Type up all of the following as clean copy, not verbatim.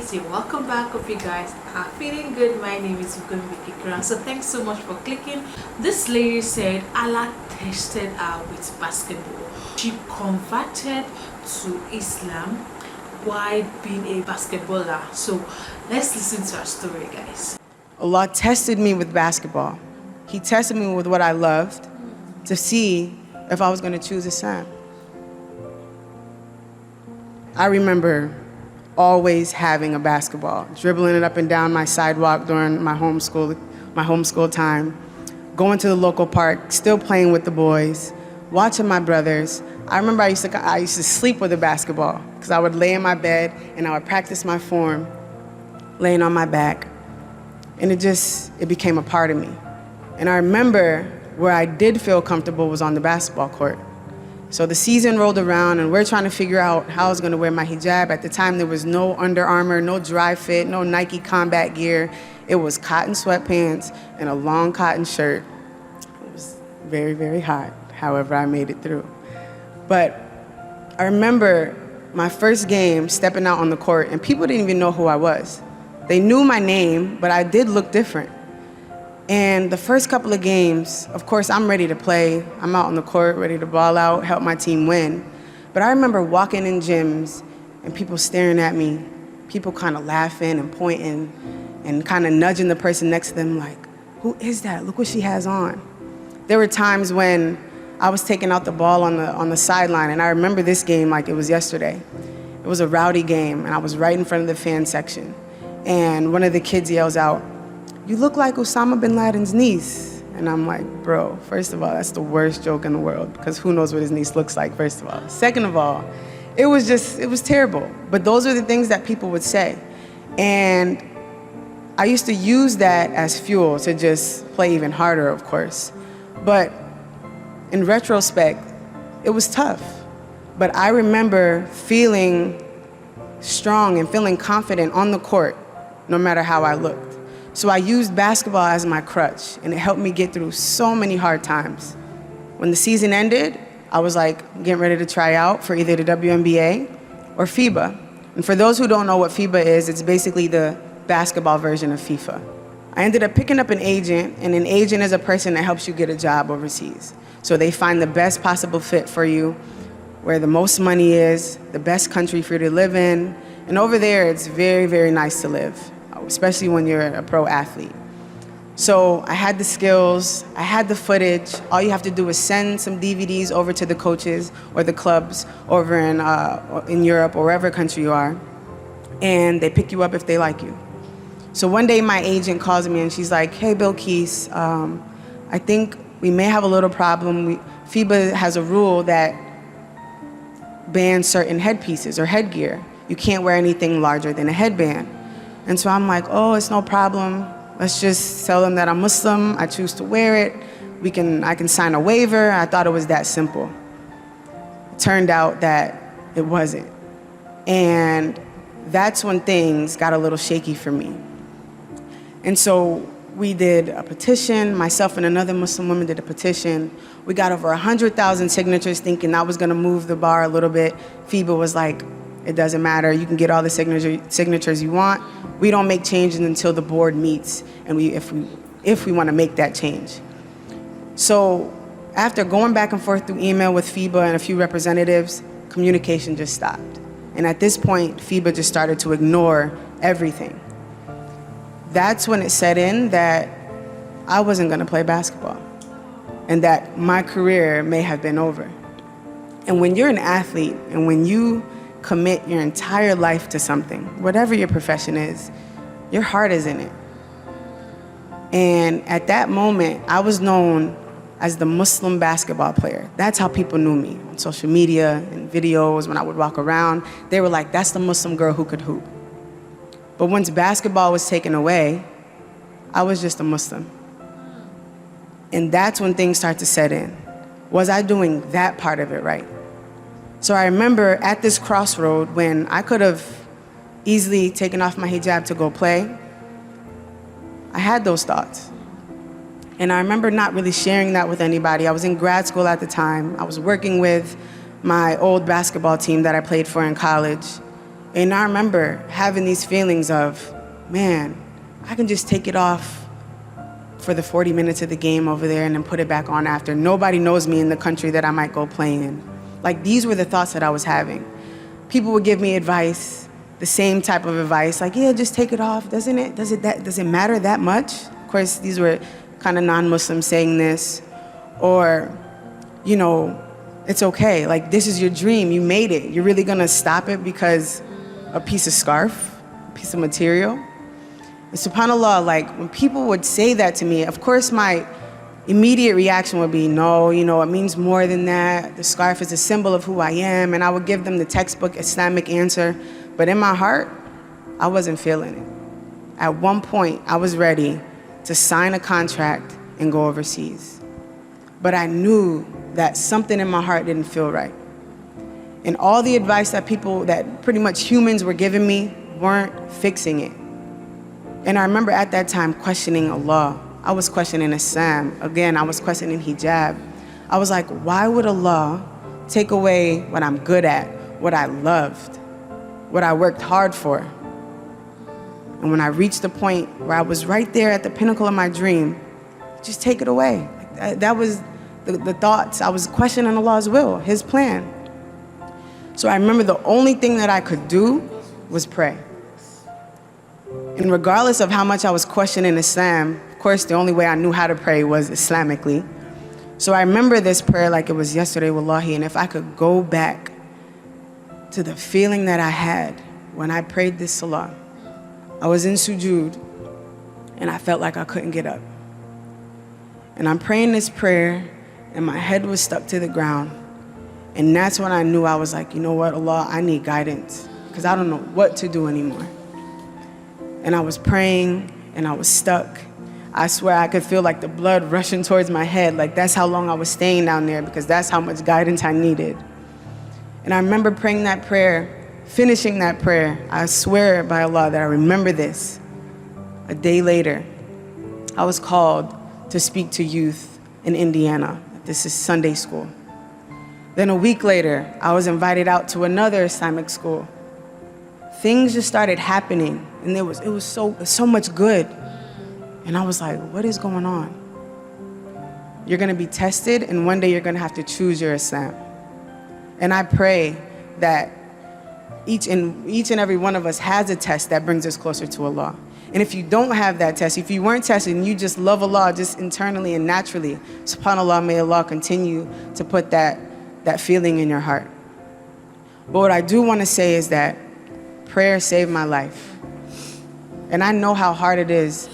say welcome back. Hope you guys are feeling good. My name is Zakir. So thanks so much for clicking. This lady said Allah tested her with basketball. She converted to Islam while being a basketballer. So let's listen to her story, guys. Allah tested me with basketball. He tested me with what I loved to see if I was going to choose Islam. I remember always having a basketball, dribbling it up and down my sidewalk during my homeschool time, going to the local park, still playing with the boys, watching my brothers. I remember I used to sleep with a basketball because I would lay in my bed and I would practice my form, laying on my back. And it became a part of me. And I remember where I did feel comfortable was on the basketball court. So the season rolled around and we're trying to figure out how I was gonna wear my hijab. At the time, there was no Under Armour, no dry fit, no Nike combat gear. It was cotton sweatpants and a long cotton shirt. It was very, very hot. However, I made it through. But I remember my first game stepping out on the court and people didn't even know who I was. They knew my name, but I did look different. And the first couple of games, of course, I'm ready to play. I'm out on the court, ready to ball out, help my team win. But I remember walking in gyms and people staring at me, people kind of laughing and pointing and kind of nudging the person next to them like, who is that? Look what she has on. There were times when I was taking out the ball on the sideline, and I remember this game like it was yesterday. It was a rowdy game, and I was right in front of the fan section. And one of the kids yells out, "You look like Osama bin Laden's niece." And I'm like, bro, first of all, that's the worst joke in the world because who knows what his niece looks like, first of all. Second of all, it was terrible. But those are the things that people would say. And I used to use that as fuel to just play even harder, of course. But in retrospect, it was tough. But I remember feeling strong and feeling confident on the court, no matter how I looked. So I used basketball as my crutch, and it helped me get through so many hard times. When the season ended, I was like getting ready to try out for either the WNBA or FIBA. And for those who don't know what FIBA is, it's basically the basketball version of FIFA. I ended up picking up an agent, and an agent is a person that helps you get a job overseas. So they find the best possible fit for you, where the most money is, the best country for you to live in. And over there, it's very, very nice to live, especially when you're a pro athlete. So I had the skills, I had the footage. All you have to do is send some DVDs over to the coaches or the clubs over in Europe or wherever country you are, and they pick you up if they like you. So one day my agent calls me and she's like, "Hey, Bilquis, I think we may have a little problem. FIBA has a rule that bans certain headpieces or headgear. You can't wear anything larger than a headband." And so I'm like, "Oh, it's no problem. Let's just tell them that I'm Muslim. I choose to wear it. I can sign a waiver." I thought it was that simple. It turned out that it wasn't. And that's when things got a little shaky for me. And so we did a petition. Myself and another Muslim woman did a petition. We got over 100,000 signatures thinking that was going to move the bar a little bit. FIBA was like, "It doesn't matter. You can get all the signatures you want. We don't make changes until the board meets, and if we want to make that change." So after going back and forth through email with FIBA and a few representatives, communication just stopped. And at this point, FIBA just started to ignore everything. That's when it set in that I wasn't going to play basketball and that my career may have been over. And when you're an athlete and when you commit your entire life to something, whatever your profession is, your heart is in it. And at that moment, I was known as the Muslim basketball player. That's how people knew me on social media and videos. When I would walk around, they were like, "That's the Muslim girl who could hoop." But once basketball was taken away, I was just a Muslim. And that's when things start to set in. Was I doing that part of it right? So I remember at this crossroad when I could have easily taken off my hijab to go play, I had those thoughts. And I remember not really sharing that with anybody. I was in grad school at the time. I was working with my old basketball team that I played for in college. And I remember having these feelings of, man, I can just take it off for the 40 minutes of the game over there and then put it back on after. Nobody knows me in the country that I might go play in. Like, these were the thoughts that I was having. People would give me advice, the same type of advice, like, yeah, just take it off. Does it matter that much? Of course, these were kind of non-Muslims saying this. Or, you know, it's okay. Like, this is your dream. You made it. You're really going to stop it because a piece of scarf, a piece of material? And subhanAllah, like, when people would say that to me, of course my immediate reaction would be, no, you know, it means more than that. The scarf is a symbol of who I am. And I would give them the textbook Islamic answer. But in my heart, I wasn't feeling it. At one point, I was ready to sign a contract and go overseas. But I knew that something in my heart didn't feel right. And all the advice that pretty much humans were giving me weren't fixing it. And I remember at that time questioning Allah. I was questioning Islam. Again, I was questioning hijab. I was like, why would Allah take away what I'm good at, what I loved, what I worked hard for? And when I reached the point where I was right there at the pinnacle of my dream, just take it away. That was the thoughts. I was questioning Allah's will, His plan. So I remember the only thing that I could do was pray. And regardless of how much I was questioning Islam, of course, the only way I knew how to pray was Islamically. So I remember this prayer like it was yesterday, wallahi, and if I could go back to the feeling that I had when I prayed this salah, I was in sujood, and I felt like I couldn't get up. And I'm praying this prayer, and my head was stuck to the ground. And that's when I knew, I was like, you know what, Allah, I need guidance, because I don't know what to do anymore. And I was praying, and I was stuck. I swear I could feel like the blood rushing towards my head. Like, that's how long I was staying down there, because that's how much guidance I needed. And I remember praying that prayer, finishing that prayer. I swear by Allah that I remember this. A day later, I was called to speak to youth in Indiana. This is Sunday school. Then a week later, I was invited out to another Islamic school. Things just started happening, and it was so much good. And I was like, what is going on? You're going to be tested, and one day you're going to have to choose your Islam. And I pray that each and every one of us has a test that brings us closer to Allah. And if you don't have that test, if you weren't tested and you just love Allah just internally and naturally, subhanAllah, may Allah continue to put that feeling in your heart. But what I do want to say is that prayer saved my life. And I know how hard it is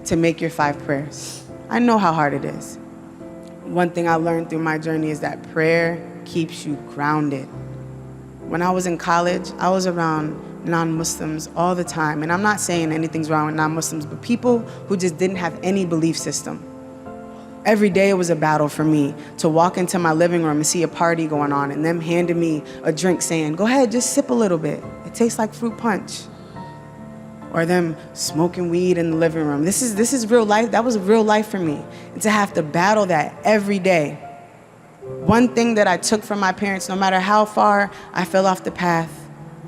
to make your 5 prayers. I know how hard it is. One thing I learned through my journey is that prayer keeps you grounded. When I was in college, I was around non-Muslims all the time. And I'm not saying anything's wrong with non-Muslims, but people who just didn't have any belief system. Every day it was a battle for me to walk into my living room and see a party going on and them handing me a drink saying, go ahead, just sip a little bit. It tastes like fruit punch. Or them smoking weed in the living room. This is real life. That was real life for me. And to have to battle that every day. One thing that I took from my parents, no matter how far I fell off the path,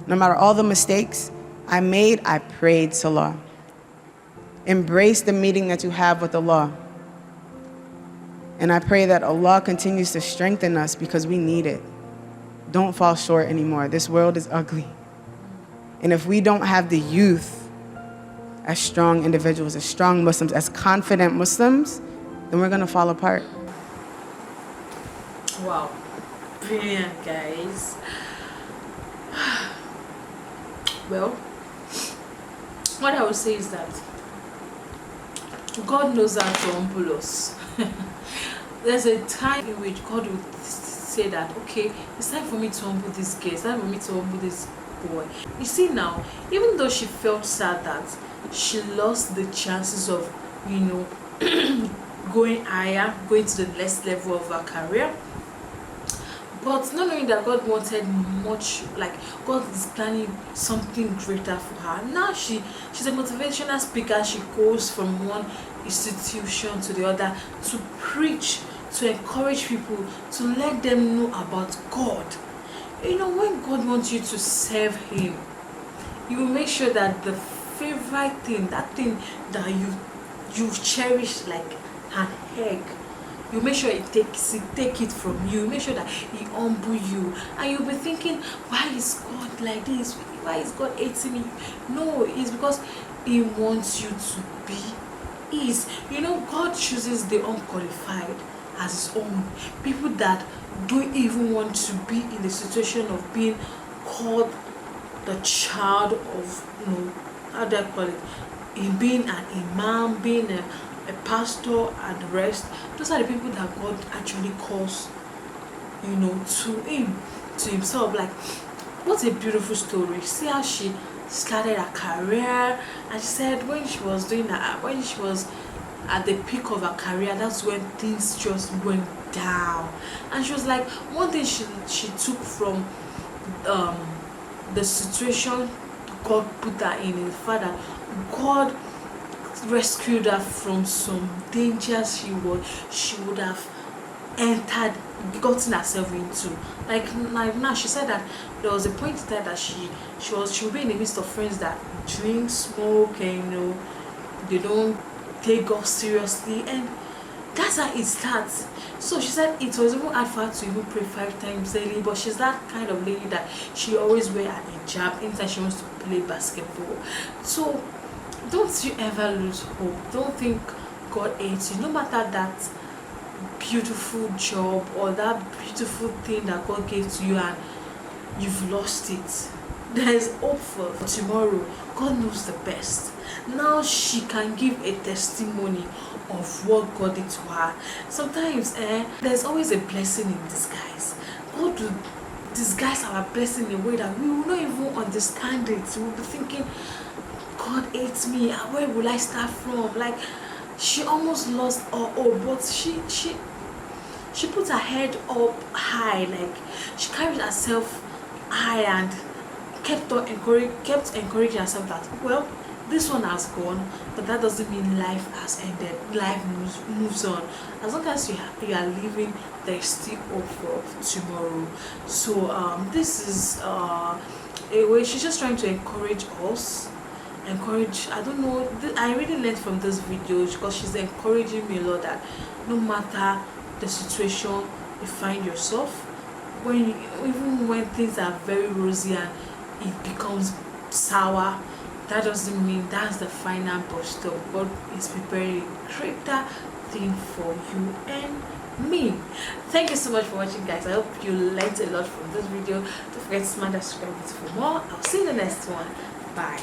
no matter all the mistakes I made, I prayed salah. Embrace the meeting that you have with Allah. And I pray that Allah continues to strengthen us because we need it. Don't fall short anymore. This world is ugly. And if we don't have the youth as strong individuals, as strong Muslims, as confident Muslims, then we're going to fall apart. Wow. Brilliant, guys. Well, what I would say is that God knows how to humble us. There's a time in which God would say that, okay, it's time for me to humble this girl, it's time for me to humble this boy. You see now, even though she felt sad that she lost the chances of, going higher, going to the next level of her career, but not knowing that God wanted much, like God is planning something greater for her. Now she's a motivational speaker. She goes from one institution to the other to preach, to encourage people, to let them know about God. When God wants you to serve Him, you will make sure that the favorite thing, that thing that you cherish like an egg, you make sure take it from you. Make sure that he humble you, and you'll be thinking, why is God like this? Why is God hating me? No, it's because he wants you to be his. You know, God chooses the unqualified as his own, people that don't even want to be in the situation of being called the child of, you know, how do I call it, in being an imam, being a pastor and the rest. Those are the people that God actually calls, you know, to him, to himself. Like, what a beautiful story. See how she started her career, and she said when she was at the peak of her career, that's when things just went down. And she was like, one thing she took from the situation God put her in is the fact that God rescued her from some dangers she would have gotten herself into. Like now, she said that there was a point in time that she would be in the midst of friends that drink, smoke, and you know, they don't take God seriously, and that's how it starts. So she said it was even hard for her to even pray 5 times daily, but she's that kind of lady that she always wear an hijab anytime she wants to play basketball. So don't you ever lose hope. Don't think God hates you, no matter that beautiful job or that beautiful thing that God gave to you and you've lost it. There is hope for tomorrow. God knows the best. Now she can give a testimony of what God did to her. Sometimes there's always a blessing in disguise. God will disguise our blessing in a way that we will not even understand it. We will be thinking, God hates me, where will I start from? Like, she almost lost her hope, but she put her head up high, like she carried herself high and kept encouraging herself that, well, this one has gone, but that doesn't mean life has ended. Life moves on. As long as you are living, there's still hope for tomorrow. So this is a way she's just trying to encourage us. I don't know, I really learned from this video because she's encouraging me a lot that no matter the situation you find yourself, even when things are very rosy and it becomes sour, that doesn't mean that's the final bus stop. God is preparing a greater thing for you and me. Thank you so much for watching, guys. I hope you learned a lot from this video. Don't forget to smash that subscribe button for more. I'll see you in the next one. Bye.